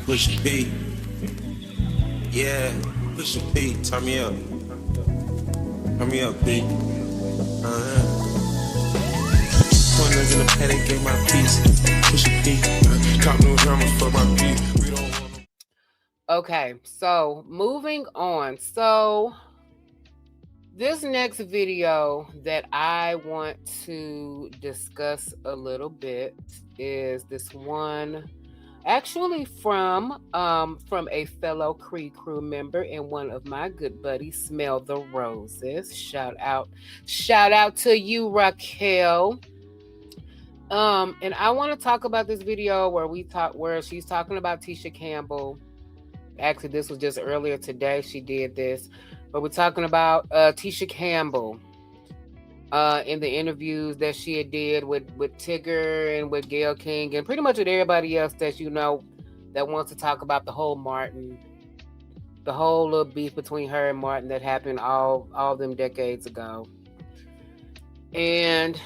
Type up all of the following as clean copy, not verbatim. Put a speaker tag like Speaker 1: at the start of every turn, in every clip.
Speaker 1: Push P. Yeah, push P. Turn me up. Turn me up, P. Corners in the paddock, get my piece. Push P. Cop new hammers for my P. We don't want.
Speaker 2: Okay, so moving on. So this next video that I want to discuss a little bit is this one actually from a fellow crew member and one of my good buddies, Smell the Roses. Shout out to you, Raquel. And I want to talk about this video where she's talking about Tisha Campbell. Actually, this was just earlier today. She did this, but we're talking about Tisha Campbell in the interviews that she had did with Tigger and with Gayle King and pretty much with everybody else that that wants to talk about the whole little beef between her and Martin that happened all them decades ago. And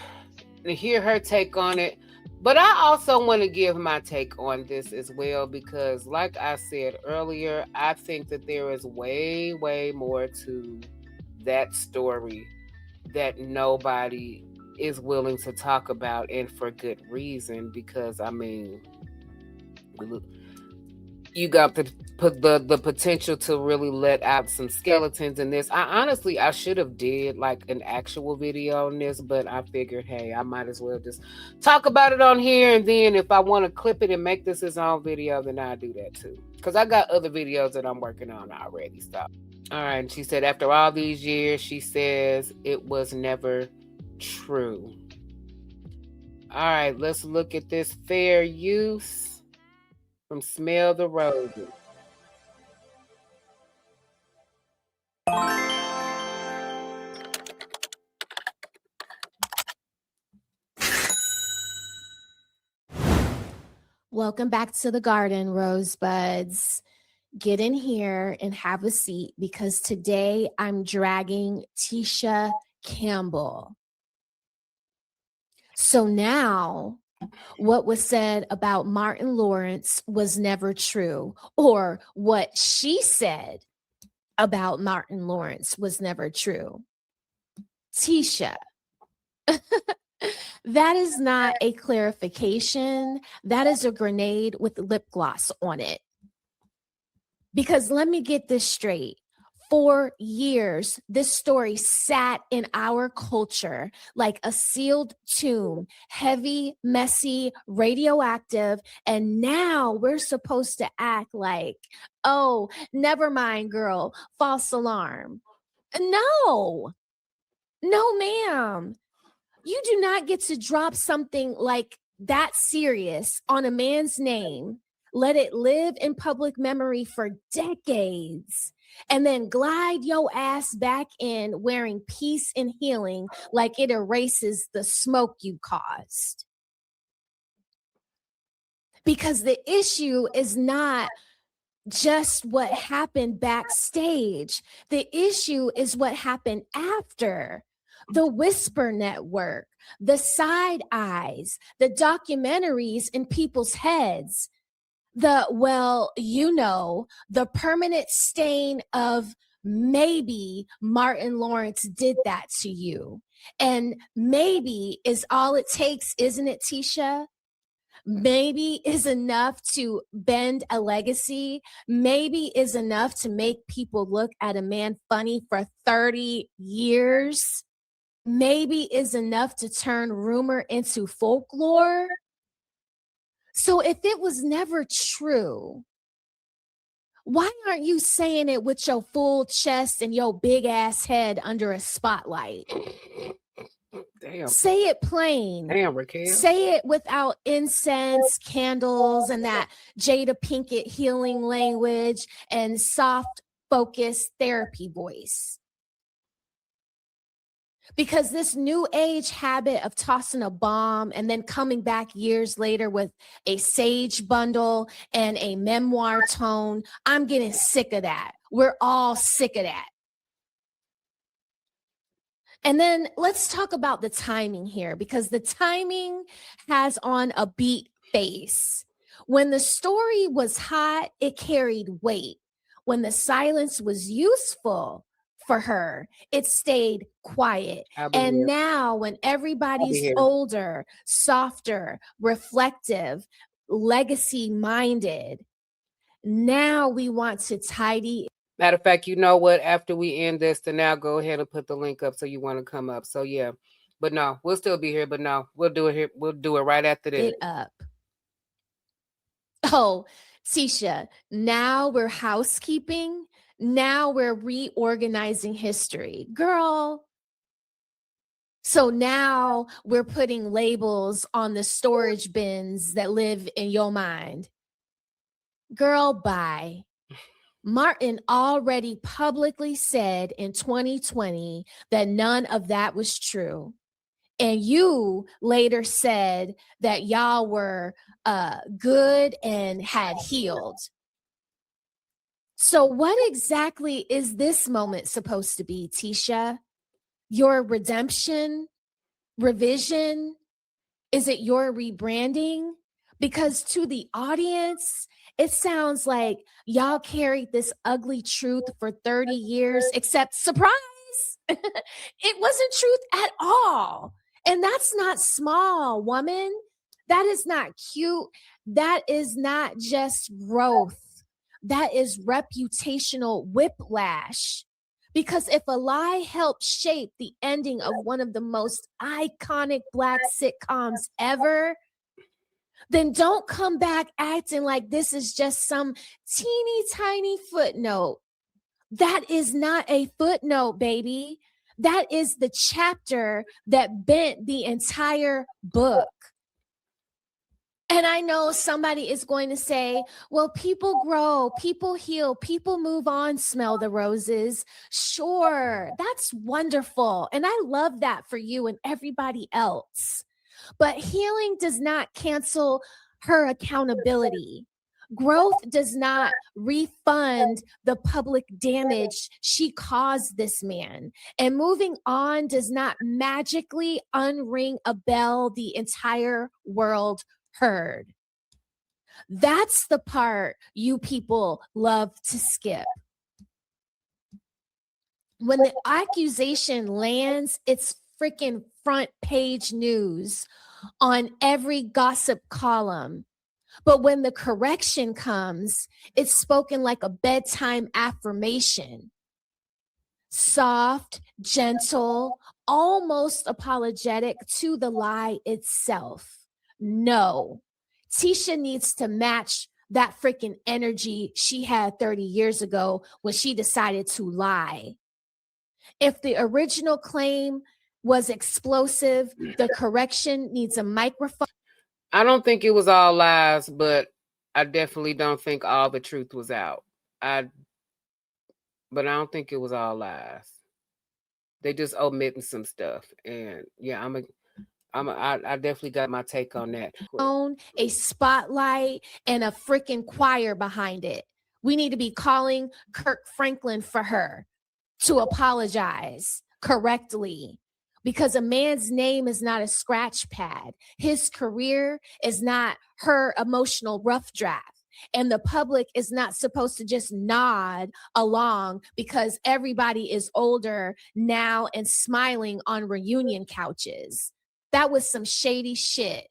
Speaker 2: to hear her take on it. But I also want to give my take on this as well because, like I said earlier, I think that there is way, way more to that story that nobody is willing to talk about, and for good reason. Because I mean, you got the potential to really let out some skeletons in this. I should have did like an actual video on this, but I figured, hey, I might as well just talk about it on here, and then if I want to clip it and make this his own video, then I'll do that too. Because I got other videos that I'm working on already. So, all right. And she said, after all these years, she says it was never true. All right, let's look at this fair use from Smell the Roses.
Speaker 3: Welcome back to the garden, Rosebuds. Get in here and have a seat because today I'm dragging Tisha Campbell. So now what was said about Martin Lawrence was never true, or what she said about Martin Lawrence was never true. Tisha. That is not a clarification. That is a grenade with lip gloss on it. Because let me get this straight. For years, this story sat in our culture like a sealed tomb, heavy, messy, radioactive, and now we're supposed to act like, oh, never mind, girl, false alarm. No, ma'am. You do not get to drop something like that serious on a man's name, let it live in public memory for decades, and then glide your ass back in wearing peace and healing like it erases the smoke you caused. Because the issue is not just what happened backstage. The issue is what happened after. The Whisper Network, the side eyes, the documentaries in people's heads, the permanent stain of maybe Martin Lawrence did that to you. And maybe is all it takes, isn't it, Tisha? Maybe is enough to bend a legacy. Maybe is enough to make people look at a man funny for 30 years. Maybe is enough to turn rumor into folklore. So if it was never true, why aren't you saying it with your full chest and your big ass head under a spotlight?
Speaker 2: Damn.
Speaker 3: Say it plain.
Speaker 2: Damn, Raquel.
Speaker 3: Say it without incense, candles, and that Jada Pinkett healing language and soft, focused therapy voice. Because this new age habit of tossing a bomb and then coming back years later with a sage bundle and a memoir tone, I'm getting sick of that. We're all sick of that. And then let's talk about the timing here, because the timing has on a beat face. When the story was hot, it carried weight. When the silence was useful for her, it stayed quiet.
Speaker 2: I'll be
Speaker 3: And
Speaker 2: here.
Speaker 3: now, when everybody's
Speaker 2: here.
Speaker 3: older, softer, reflective, legacy minded, now we want to tidy.
Speaker 2: Matter of fact, you know what? After we end this, then now go ahead and put the link up so you want to come up. So yeah, but no, we'll still be here. But no, we'll do it here. We'll do it right after this.
Speaker 3: It up. Oh, Tisha, now we're housekeeping. Now we're reorganizing history. Girl. So now we're putting labels on the storage bins that live in your mind. Girl, bye. Martin already publicly said in 2020 that none of that was true. And you later said that y'all were good and had healed. So what exactly is this moment supposed to be, Tisha? Your redemption, revision? Is it your rebranding? Because to the audience, it sounds like y'all carried this ugly truth for 30 years, except surprise, it wasn't truth at all. And that's not small, woman. That is not cute. That is not just growth. That is reputational whiplash. Because if a lie helped shape the ending of one of the most iconic Black sitcoms ever, then don't come back acting like this is just some teeny tiny footnote. That is not a footnote, baby. That is the chapter that bent the entire book. And I know somebody is going to say, well, people grow, people heal, people move on, smell the roses. Sure, that's wonderful. And I love that for you and everybody else. But healing does not cancel her accountability. Growth does not refund the public damage she caused this man. And moving on does not magically unring a bell the entire world heard. That's the part you people love to skip. When the accusation lands, it's freaking front page news on every gossip column. But when the correction comes, it's spoken like a bedtime affirmation. Soft, gentle, almost apologetic to the lie itself. No, Tisha needs to match that freaking energy she had 30 years ago when she decided to lie. If the original claim was explosive, the correction needs a microphone.
Speaker 2: I don't think it was all lies, but I definitely don't think all the truth was out. But I don't think it was all lies. They just omitting some stuff. And yeah, I definitely got my take on that.
Speaker 3: A spotlight and a freaking choir behind it. We need to be calling Kirk Franklin for her to apologize correctly, because a man's name is not a scratch pad. His career is not her emotional rough draft. And the public is not supposed to just nod along because everybody is older now and smiling on reunion couches. That was some shady shit.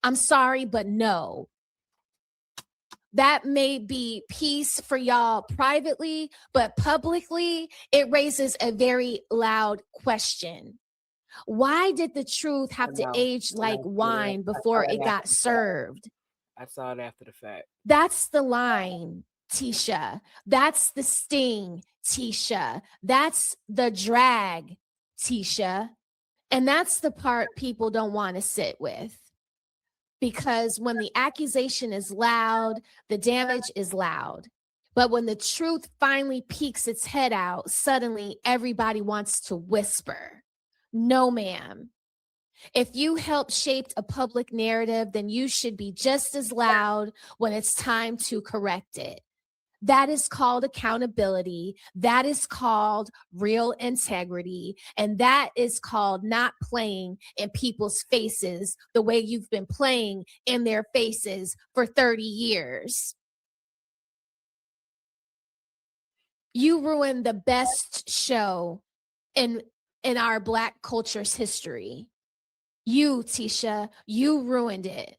Speaker 3: I'm sorry, but no. That may be peace for y'all privately, but publicly, it raises a very loud question. Why did the truth have to age like wine before it got served?
Speaker 2: I saw it after the fact.
Speaker 3: That's the line, Tisha. That's the sting, Tisha. That's the drag, Tisha. And that's the part people don't want to sit with. Because when the accusation is loud, the damage is loud. But when the truth finally peeks its head out, suddenly everybody wants to whisper. No, ma'am. If you helped shape a public narrative, then you should be just as loud when it's time to correct it. That is called accountability. That is called real integrity. And that is called not playing in people's faces the way you've been playing in their faces for 30 years. You ruined the best show in our Black culture's history. You, Tisha, you ruined it.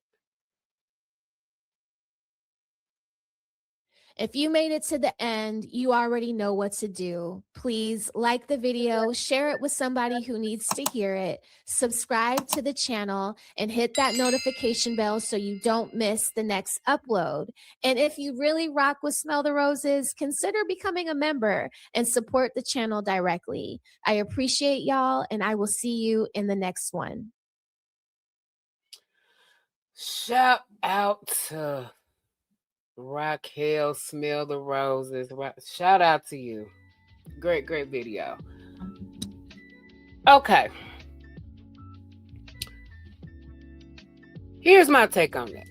Speaker 3: If you made it to the end, you already know what to do. Please like the video, share it with somebody who needs to hear it, subscribe to the channel, and hit that notification bell so you don't miss the next upload. And if you really rock with Smell the Roses, consider becoming a member and support the channel directly. I appreciate y'all, and I will see you in the next one.
Speaker 2: Shout out to Raquel Smell the Roses. Shout out to you. Great video. Okay. Here's my take on that.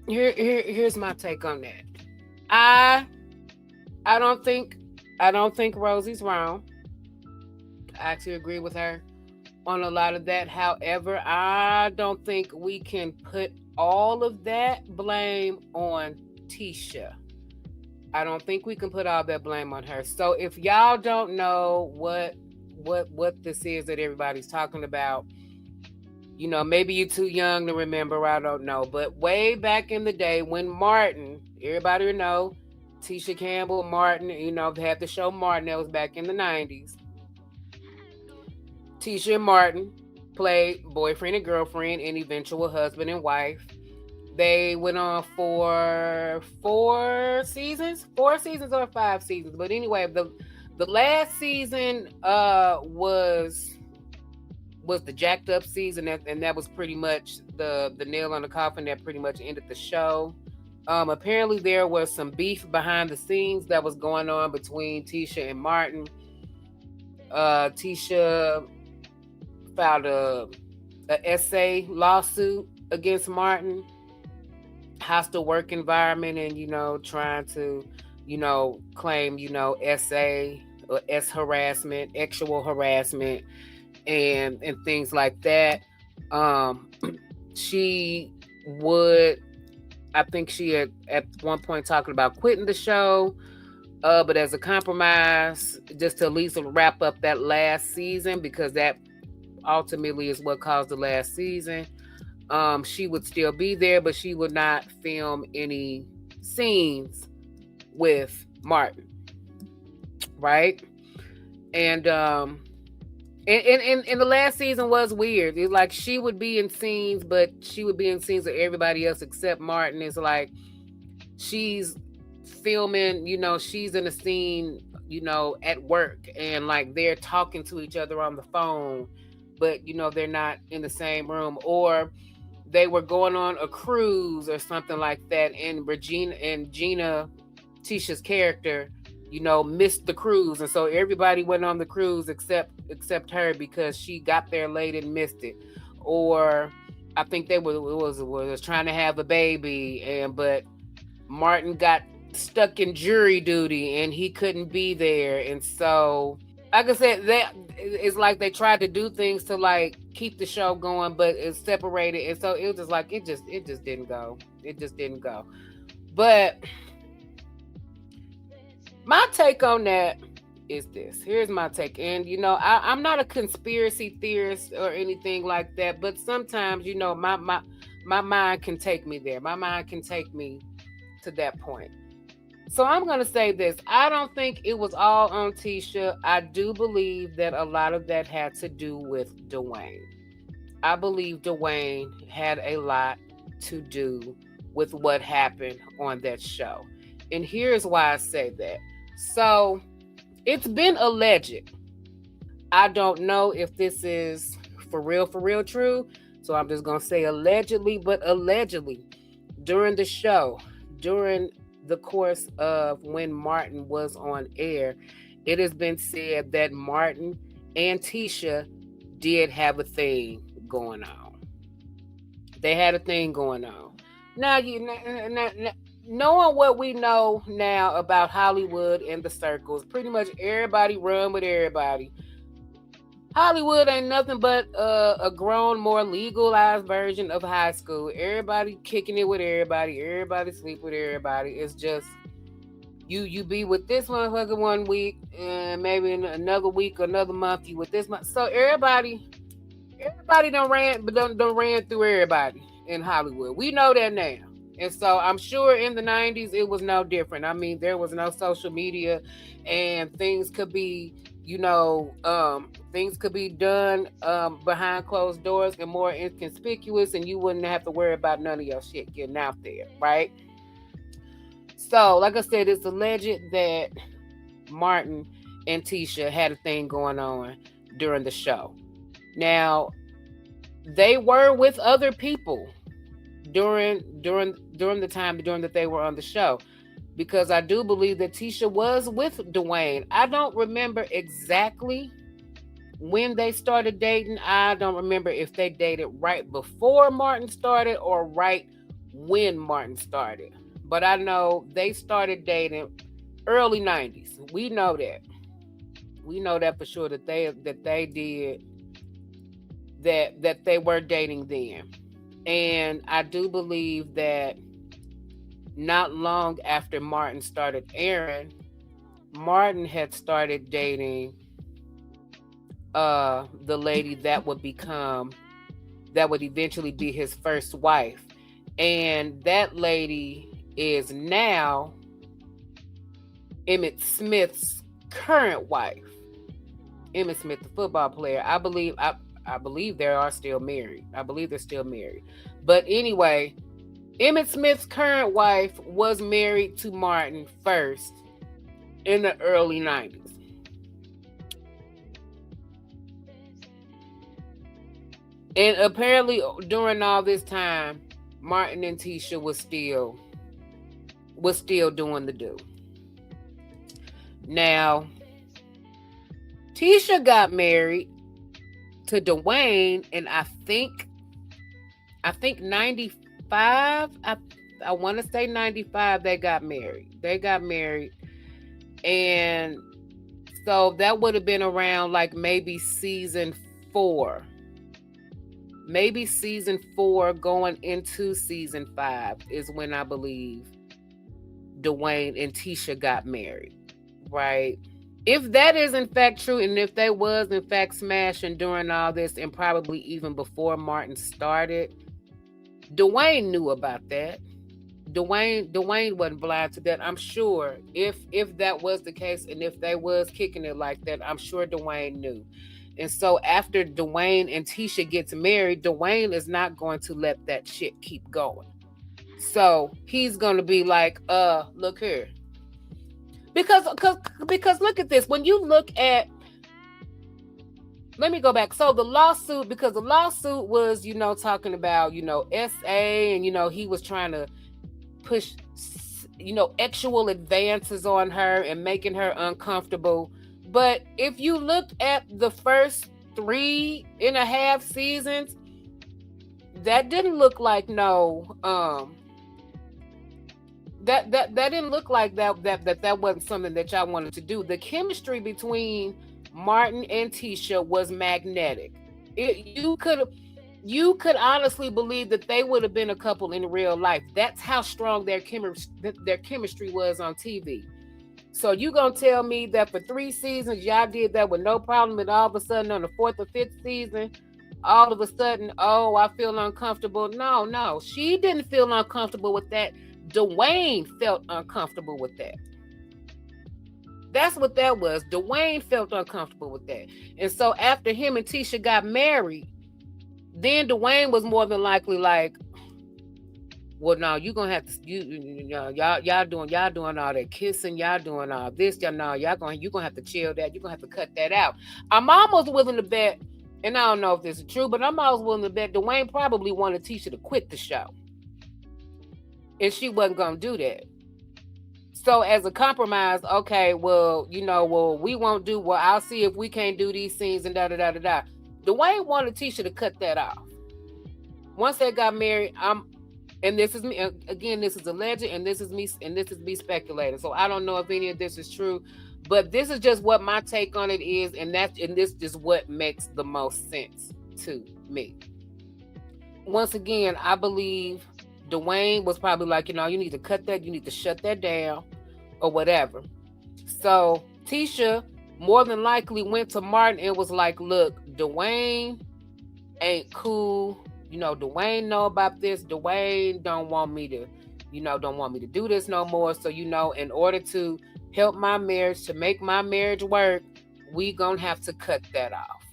Speaker 2: Here's my take on that. I don't think Rosie's wrong. I actually agree with her on a lot of that. However, I don't think we can put all of that blame on Tisha. I don't think we can put all that blame on her. So if y'all don't know what this is that everybody's talking about, you know, maybe you're too young to remember, I don't know. But way back in the day when Martin, everybody will know, Tisha Campbell Martin, you know, they had the show Martin, that was back in the 90s. Tisha and Martin played boyfriend and girlfriend and eventual husband and wife. They went on for 4 seasons or 5 seasons. But anyway, the last season was the jacked up season, and that was pretty much the nail on the coffin that pretty much ended the show. Apparently there was some beef behind the scenes that was going on between Tisha and Martin. Tisha filed a essay lawsuit against Martin, hostile work environment, and, you know, trying to, you know, claim, you know, SA or S harassment, sexual harassment, and things like that. She would, I think she had at one point talking about quitting the show, but as a compromise, just to at least wrap up that last season, because that ultimately is what caused the last season. She would still be there, but she would not film any scenes with Martin, right? And the last season was weird. It's like she would be in scenes, but she would be in scenes with everybody else except Martin. It's like she's filming, you know, she's in a scene, you know, at work, and like they're talking to each other on the phone, but, you know, they're not in the same room. Or they were going on a cruise or something like that, and Gina, Tisha's character, you know, missed the cruise, and so everybody went on the cruise except her, because she got there late and missed it. Or I think they was trying to have a baby, but Martin got stuck in jury duty and he couldn't be there, and so, like I said, that it's like they tried to do things to like keep the show going, but it's separated, and so it was just like it just didn't go. It just didn't go. But my take on that is this. Here's my take. And, you know, I'm not a conspiracy theorist or anything like that, but sometimes, you know, my mind can take me there. My mind can take me to that point. So I'm going to say this. I don't think it was all on Tisha. I do believe that a lot of that had to do with Dwayne. I believe Dwayne had a lot to do with what happened on that show. And here's why I say that. So it's been alleged. I don't know if this is for real true. So I'm just going to say allegedly, but allegedly during the show, during the course of when Martin was on air, it has been said that Martin and Tisha did have a thing going on. They had a thing going on. Now, knowing what we know now about Hollywood and the circles, pretty much everybody run with everybody. Hollywood ain't nothing but a grown, more legalized version of high school. Everybody kicking it with everybody. Everybody sleep with everybody. It's just you be with this motherfucker one week, and maybe in another week, another month you with this month. So everybody done ran through everybody in Hollywood. We know that now. And so I'm sure in the 90s it was no different. I mean, there was no social media, and things could be, things could be done behind closed doors and more inconspicuous, and you wouldn't have to worry about none of your shit getting out there, right? So, like I said, it's alleged that Martin and Tisha had a thing going on during the show. Now, they were with other people during the time that they were on the show, because I do believe that Tisha was with Dwayne. I don't remember exactly when they started dating. I don't remember if they dated right before Martin started or right when Martin started. But I know they started dating early 90s. We know that. We know that for sure that they did that they were dating then. And I do believe that not long after Martin started airing, Martin had started dating the lady that would eventually be his first wife. And that lady is now Emmitt Smith's current wife. Emmitt Smith, the football player. I believe they are still married. I believe they're still married. But anyway, Emmitt Smith's current wife was married to Martin first in the early 90s. And apparently during all this time, Martin and Tisha was still doing the do. Now, Tisha got married to Dwayne, and I think 95. I want to say 95. They got married, and so that would have been around like maybe season 4. Maybe season 4 going into season 5 is when I believe Dwayne and Tisha got married, right? If that is in fact true, and if they was in fact smashing during all this, and probably even before Martin started, Dwayne knew about that. Dwayne wasn't blind to that. I'm sure if that was the case, and if they was kicking it like that, I'm sure Dwayne knew. And so after Dwayne and Tisha gets married, Dwayne is not going to let that shit keep going. So he's going to be like, look here. Because look at this. When you look at, let me go back. So the lawsuit was, talking about, SA, and, he was trying to push, sexual advances on her and making her uncomfortable. But if you look at the first 3.5 seasons, that didn't look like that didn't look like that wasn't something that y'all wanted to do. The chemistry between Martin and Tisha was magnetic. You could honestly believe that they would have been a couple in real life. That's how strong their chemistry was on TV. So you gonna tell me that for 3 seasons y'all did that with no problem, and all of a sudden on the 4th or 5th season, all of a sudden, oh, I feel uncomfortable? No, she didn't feel uncomfortable with that. Dwayne felt uncomfortable with that. That's what that was. Dwayne felt uncomfortable with that. And so after him and Tisha got married, then Dwayne was more than likely like, well, no, you're gonna have to, y'all doing all that kissing, y'all doing all this, you're gonna have to chill that, you're gonna have to cut that out. I'm almost willing to bet, and I don't know if this is true, but I'm almost willing to bet Dwayne probably wanted Tisha to quit the show, and she wasn't gonna do that. So as a compromise, okay, well, we won't do, well, I'll see if we can't do these scenes and Dwayne wanted Tisha to cut that off. Once they got married, And this is me again. This is alleged, and this is me speculating. So I don't know if any of this is true, but this is just what my take on it is, and this is what makes the most sense to me. Once again, I believe Dwayne was probably like, you need to cut that, you need to shut that down, or whatever. So Tisha more than likely went to Martin and was like, look, Dwayne ain't cool. Dwayne know about this. Dwayne don't want me to do this no more. So, in order to help my marriage, to make my marriage work, we gonna have to cut that off.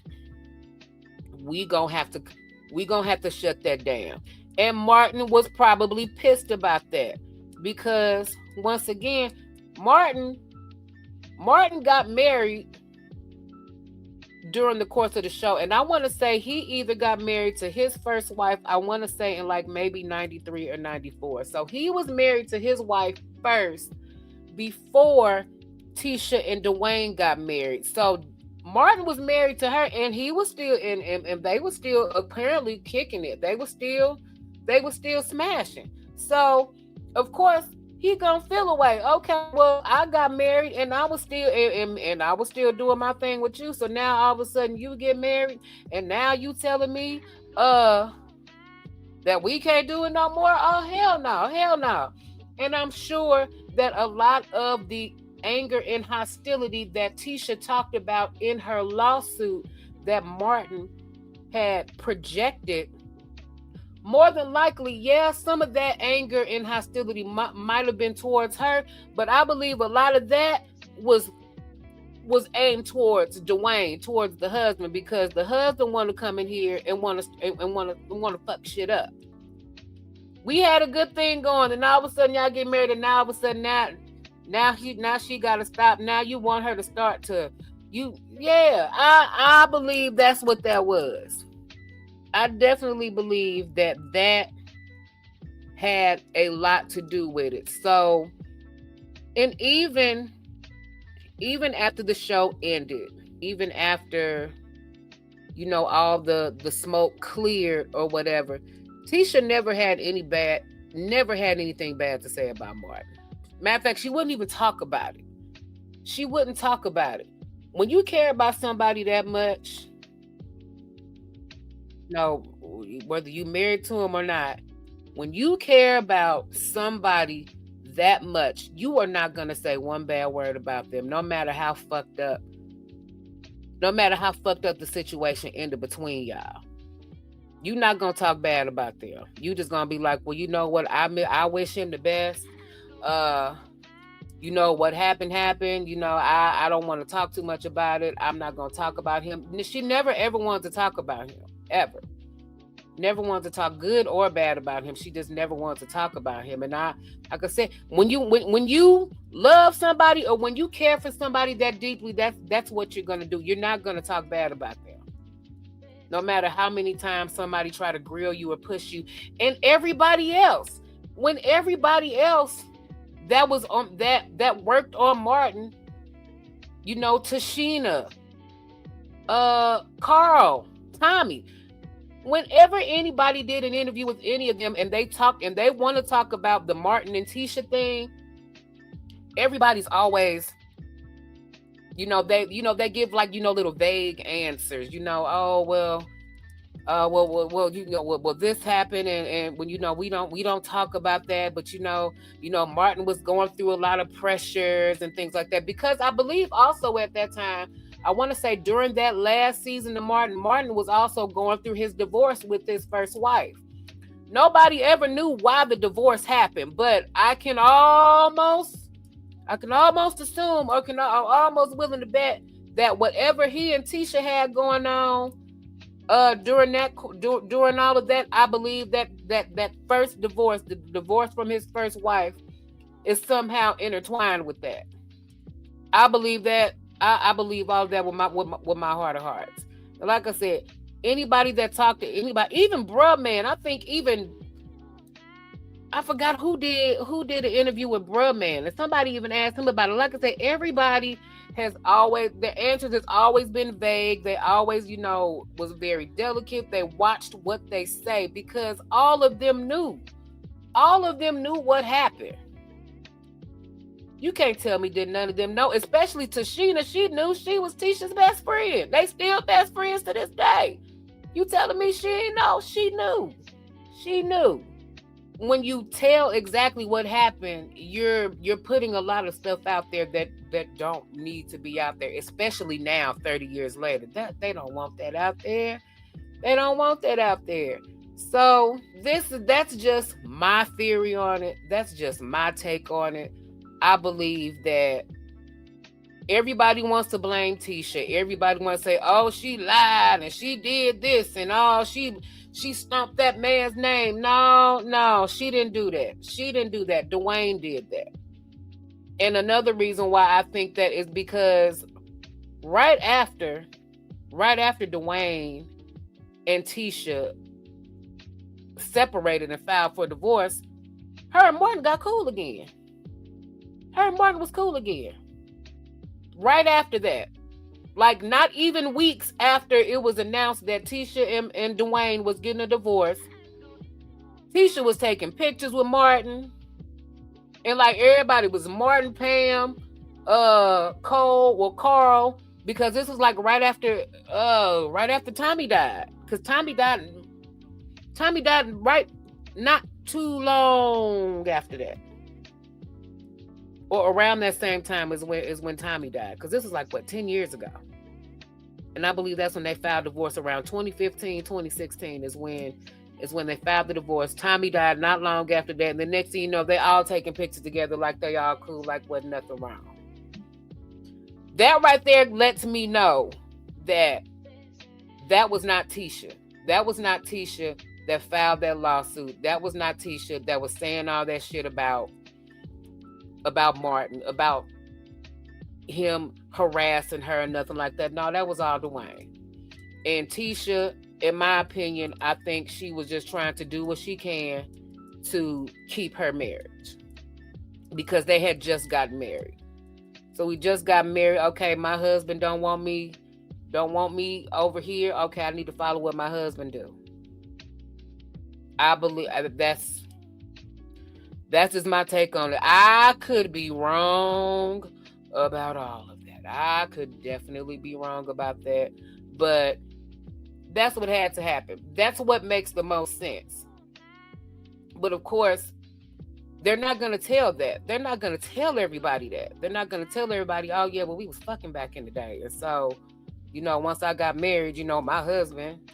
Speaker 2: We gonna have to shut that down. And Martin was probably pissed about that because once again, Martin got married during the course of the show, and I want to say he either got married to his first wife, I want to say in like maybe 93 or 94. So he was married to his wife first before Tisha and Dwayne got married. So Martin was married to her, and he was still and they were still apparently kicking it. They were still smashing. So of course he gonna feel away. Okay, well, I got married and I was still and I was still doing my thing with you. So now all of a sudden you get married and now you telling me that we can't do it no more? Oh, hell no. And I'm sure that a lot of the anger and hostility that Tisha talked about in her lawsuit that Martin had projected, more than likely, yeah, some of that anger and hostility might have been towards her, but I believe a lot of that was aimed towards Dwayne, towards the husband, because the husband want to come in here and want to fuck shit up. We had a good thing going, and all of a sudden y'all get married, and now all of a sudden now she got to stop. Now you want her to start to I believe that's what that was. I definitely believe that had a lot to do with it. So, and even after the show ended, even after, all the smoke cleared or whatever, Tisha never had anything bad to say about Martin. Matter of fact, she wouldn't even talk about it. She wouldn't talk about it. When you care about somebody that much, whether you married to him or not, when you care about somebody that much, you are not going to say one bad word about them, no matter how fucked up the situation ended between y'all. You're not going to talk bad about them. You just going to be like, well, you know what? I wish him the best. What happened. I don't want to talk too much about it. I'm not going to talk about him. She never ever wanted to talk about him. Ever. Never wanted to talk good or bad about him. She just never wanted to talk about him. And like I said, when you love somebody or when you care for somebody that deeply, that's what you're gonna do. You're not gonna talk bad about them. No matter how many times somebody try to grill you or push you. And everybody else, when everybody else that was on that worked on Martin, Tashina, Carl, Tommy. Whenever anybody did an interview with any of them and they talk and they want to talk about the Martin and Tisha thing, everybody's always, they give like, little vague answers, well, this happened and when, we don't talk about that, but Martin was going through a lot of pressures and things like that, because I believe also at that time, I want to say during that last season of Martin was also going through his divorce with his first wife. Nobody ever knew why the divorce happened, but I can almost assume, or I'm almost willing to bet that whatever he and Tisha had going on during all of that, I believe that first divorce, the divorce from his first wife, is somehow intertwined with that. I believe that. I believe all of that with my heart of hearts. And like I said, anybody that talked to anybody, even Bruh Man, I forgot who did an interview with Bruh Man, and somebody even asked him about it. Like I said, everybody their answers has always been vague. They always, was very delicate. They watched what they say because all of them knew. All of them knew what happened. You can't tell me that none of them know, especially Tashina. She knew. She was Tisha's best friend. They still best friends to this day. You telling me she ain't know? She knew. She knew. When you tell exactly what happened, you're putting a lot of stuff out there that don't need to be out there, especially now, 30 years later. That they don't want that out there. They don't want that out there. So that's just my theory on it. That's just my take on it. I believe that everybody wants to blame Tisha. Everybody wants to say, oh, she lied and she did this and oh, she stumped that man's name. No, she didn't do that. She didn't do that. Dwayne did that. And another reason why I think that is because right after Dwayne and Tisha separated and filed for divorce, her and Martin got cool again. Her and Martin was cool again. Right after that. Like, not even weeks after it was announced that Tisha and Dwayne was getting a divorce, Tisha was taking pictures with Martin. And like everybody was Martin, Pam, Carl, because this was like right after Tommy died. Because Tommy died right not too long after that. Or around that same time is when Tommy died. Because this was like, 10 years ago. And I believe that's when they filed divorce. Around 2015, 2016 is when they filed the divorce. Tommy died not long after that. And the next thing you know, they all taking pictures together like they all cool, like wasn't nothing wrong. That right there lets me know that was not Tisha. That was not Tisha that filed that lawsuit. That was not Tisha that was saying all that shit about Martin, about him harassing her and nothing like that. No, that was all Dwayne. And Tisha, in my opinion, I think she was just trying to do what she can to keep her marriage. Because they had just gotten married. So we just got married. Okay, my husband don't want me over here. Okay, I need to follow what my husband do. I believe that's just my take on it. I could be wrong about all of that. I could definitely be wrong about that. But that's what had to happen. That's what makes the most sense. But of course, they're not going to tell that. They're not going to tell everybody that. They're not going to tell everybody, oh yeah, well, we was fucking back in the day. And so, once I got married, my husband,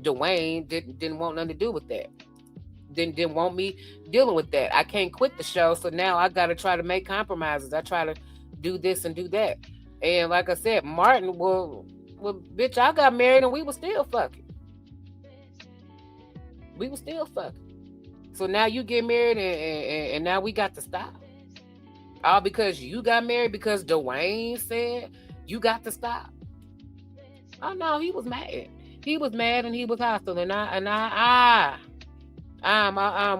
Speaker 2: Dwayne, didn't want nothing to do with that. Didn't want me dealing with that. I can't quit the show, so now I got to try to make compromises. I try to do this and do that. And like I said, Martin, well, bitch, I got married and we were still fucking. We were still fucking. So now you get married and now we got to stop. All because you got married because Dwayne said you got to stop. Oh no, he was mad. He was mad and he was hostile, and I'm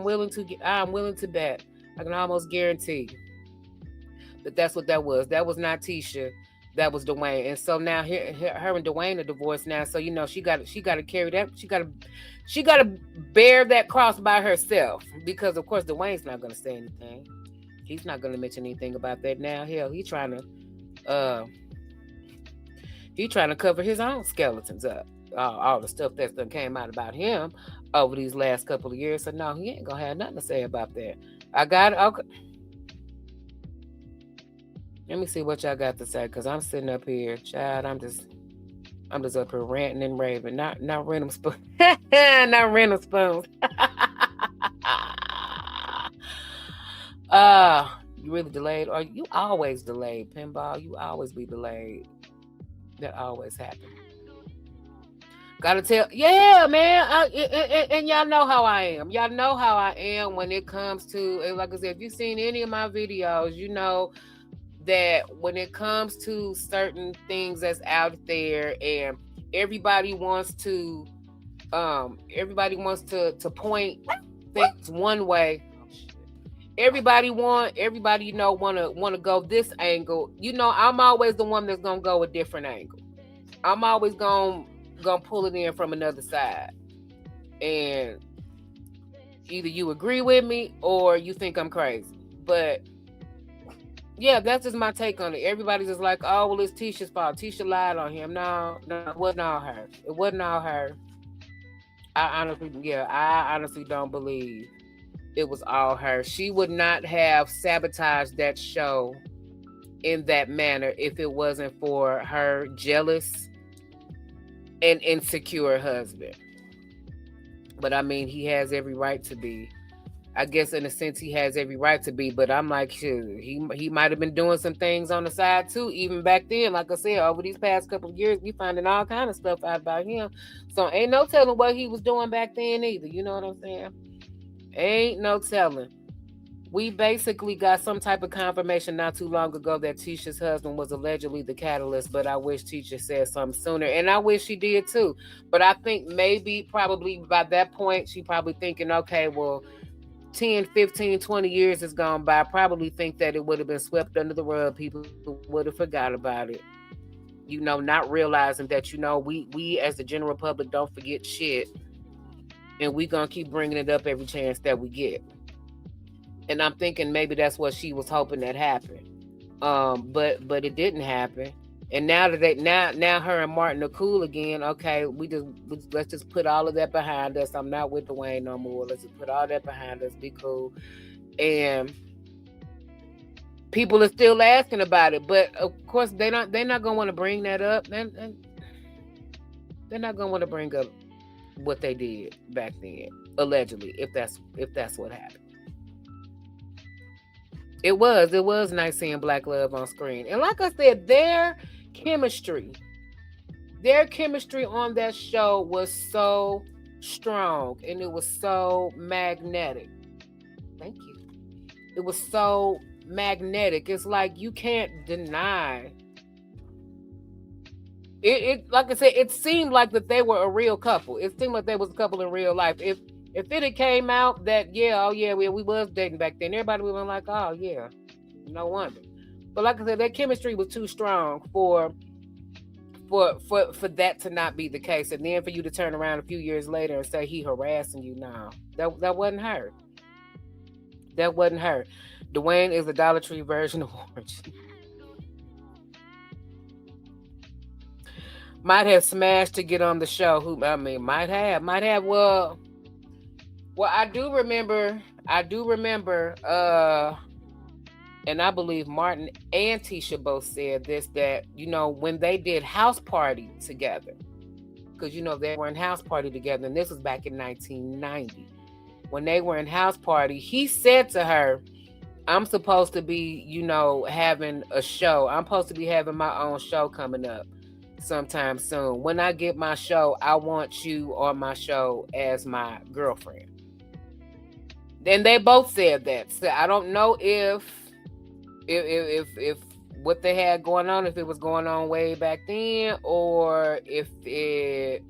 Speaker 2: willing to bet. I can almost guarantee that's what that was. That was not Tisha. That was Dwayne. And so now her and Dwayne are divorced now. So she got to carry that. She got to bear that cross by herself, because of course Dwayne's not going to say anything. He's not going to mention anything about that now. Hell, he's trying to cover his own skeletons up. All the stuff that came out about him over these last couple of years. So no, he ain't gonna have nothing to say about that. I got it. Okay. Let me see what y'all got to say, because I'm sitting up here, child. I'm just up here ranting and raving. Not random spoons. Not random spoons. You really delayed, or you always delayed, Pinball. You always be delayed. That always happens. Gotta tell, yeah, man. And y'all know how I am. Y'all know how I am when it comes to, like I said, if you've seen any of my videos, you know that when it comes to certain things that's out there, and everybody wants to point things one way. Everybody want to go this angle. I'm always the one that's gonna go a different angle. I'm always gonna pull it in from another side. And Either you agree with me or you think I'm crazy. But yeah, that's just my take on it. Everybody's just like, oh, well, it's Tisha's fault. Tisha lied on him. No, it wasn't all her. It wasn't all her. I honestly don't believe it was all her. She would not have sabotaged that show in that manner if it wasn't for her jealous and insecure husband. But I mean, he has every right to be. I guess in a sense he has every right to be, but I'm like, shit, he might have been doing some things on the side too, even back then. Like I said, over these past couple of years, we finding all kind of stuff out about him. So ain't no telling what he was doing back then either. You know what I'm saying? Ain't no telling. We basically got some type of confirmation not too long ago that Tisha's husband was allegedly the catalyst, but I wish Tisha said something sooner. And I wish she did too. But I think probably by that point, she probably thinking, okay, well, 10, 15, 20 years has gone by. I probably think that it would have been swept under the rug. People would have forgot about it. You know, not realizing that, you know, we as the general public don't forget shit. And we going to keep bringing it up every chance that we get. And I'm thinking maybe that's what she was hoping that happened. But it didn't happen. And now that now her and Martin are cool again. Okay, let's just put all of that behind us. I'm not with Dwayne no more. Let's just put all that behind us. Be cool. And people are still asking about it, but of course they're not gonna want to bring that up. And they're not gonna want to bring up what they did back then, allegedly, if that's what happened. It was nice seeing Black Love on screen. And like I said, their chemistry on that show was so strong and it was so magnetic. Thank you. It was so magnetic. It's like you can't deny it. Like I said, it seemed like that they were a real couple. It seemed like they was a couple in real life. If it had came out that we was dating back then, everybody would have been like, oh yeah, no wonder. But like I said, that chemistry was too strong for that to not be the case. And then for you to turn around a few years later and say he harassing you, no, that wasn't her. That wasn't her. Dwayne is the Dollar Tree version of Orange. Might have smashed to get on the show. Might have. Well, I do remember, and I believe Martin and Tisha both said this, that, you know, when they did House Party together, because, you know, they were in House Party together, and this was back in 1990. When they were in House Party, he said to her, I'm supposed to be, you know, having a show. I'm supposed to be having my own show coming up sometime soon. When I get my show, I want you on my show as my girlfriend. And they both said that. So I don't know if what they had going on, if it was going on way back then, or if it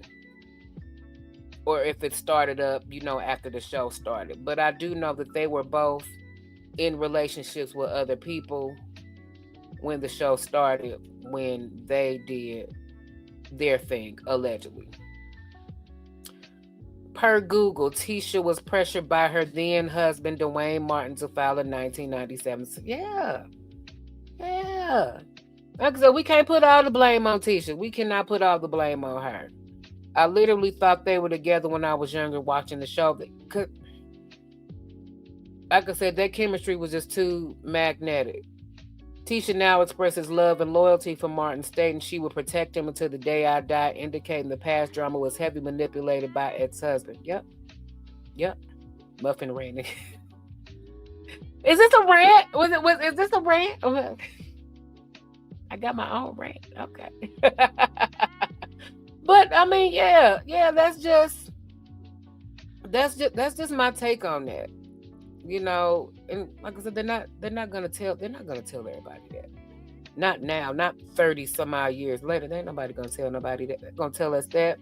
Speaker 2: started up, you know, after the show started. But I do know that they were both in relationships with other people when the show started, when they did their thing, allegedly. Per Google, Tisha was pressured by her then husband, Dwayne Martin, to file in 1997. So, yeah. Like I said, we can't put all the blame on Tisha. We cannot put all the blame on her. I literally thought they were together when I was younger watching the show. Like I said, that chemistry was just too magnetic. Tisha now expresses love and loyalty for Martin, stating she would protect him until the day I die, indicating the past drama was heavily manipulated by ex-husband. Yep. Muffin rant. Is this a rant? Is this a rant? I got my own rant. Okay. But I mean, yeah, that's just my take on that. You know, and like I said, they're not gonna tell everybody that. Not now, not 30 some odd years later. There ain't nobody gonna tell nobody that. They're gonna tell us that.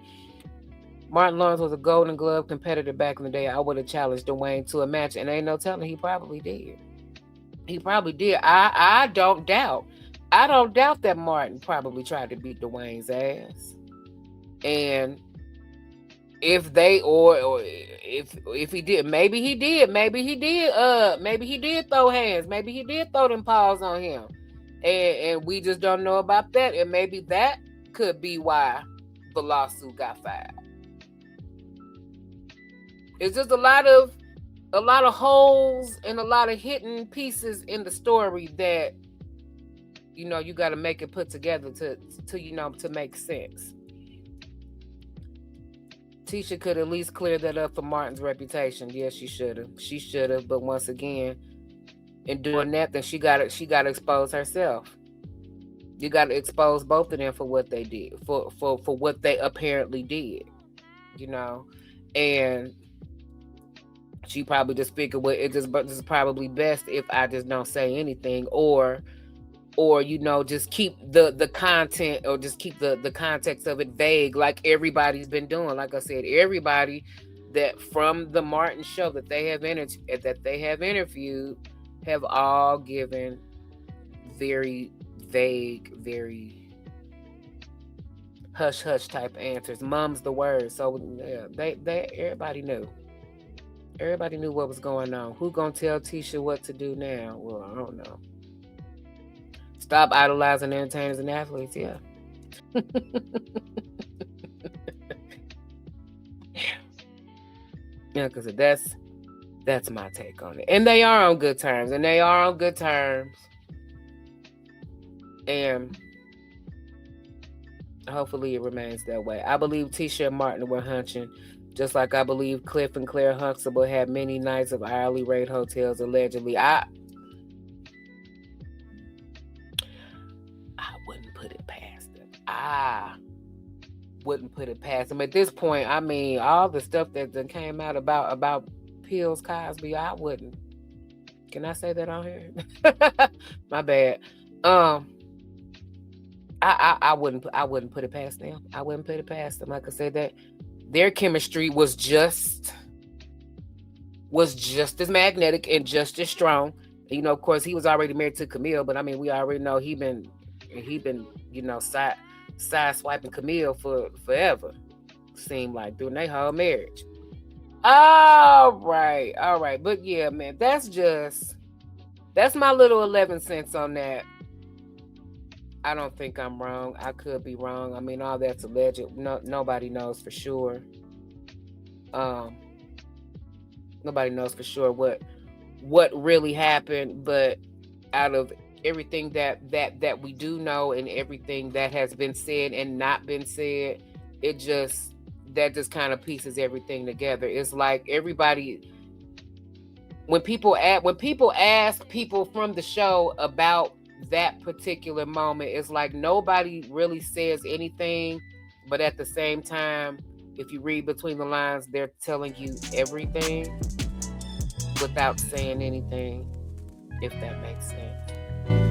Speaker 2: Martin Lawrence was a Golden Glove competitor back in the day. I would have challenged Dwayne to a match, and ain't no telling he probably did. I don't doubt that Martin probably tried to beat Dwayne's ass. And if they or if he did, maybe he did throw hands, maybe he did throw them paws on him, and we just don't know about that, and maybe that could be why the lawsuit got filed. It's just a lot of holes and a lot of hidden pieces in the story that you got to make it put together to to make sense. Tisha could at least clear that up for Martin's reputation. Yes, she should have. But once again, in doing that, then she got to expose herself. You got to expose both of them for what they did, for what they apparently did, and she probably just figured, well, this is probably best if I just don't say anything, or just keep the content, or just keep the context of it vague, like everybody's been doing. Like I said, everybody that from the Martin show that they have interviewed have all given very vague, very hush hush type answers. Mum's the word. So yeah, they everybody knew. Everybody knew what was going on. Who gonna tell Tisha what to do now? Well, I don't know. Stop idolizing entertainers and athletes, yeah. Yeah, because that's my take on it. And they are on good terms. And hopefully it remains that way. I believe Tisha and Martin were hunching, just like I believe Cliff and Claire Huxtable had many nights of hourly rate hotels, allegedly. I wouldn't put it past them. I wouldn't put it past them. At this point, I mean, all the stuff that came out about Pills Cosby, I wouldn't. Can I say that on here? My bad. I wouldn't put it past them. I wouldn't put it past them. Like I said, that their chemistry was just as magnetic and just as strong. Of course, he was already married to Camille, but I mean, we already know he been side swiping Camille for forever. Seemed like during their whole marriage. All right. But yeah, man, that's my little 11 cents on that. I don't think I'm wrong. I could be wrong. I mean, all that's alleged. Nobody knows for sure. Nobody knows for sure what really happened. But out of everything that we do know, and everything that has been said and not been said, that just kind of pieces everything together. It's like everybody, when people ask people from the show about that particular moment, it's like nobody really says anything, but at the same time, if you read between the lines, they're telling you everything without saying anything, if that makes sense.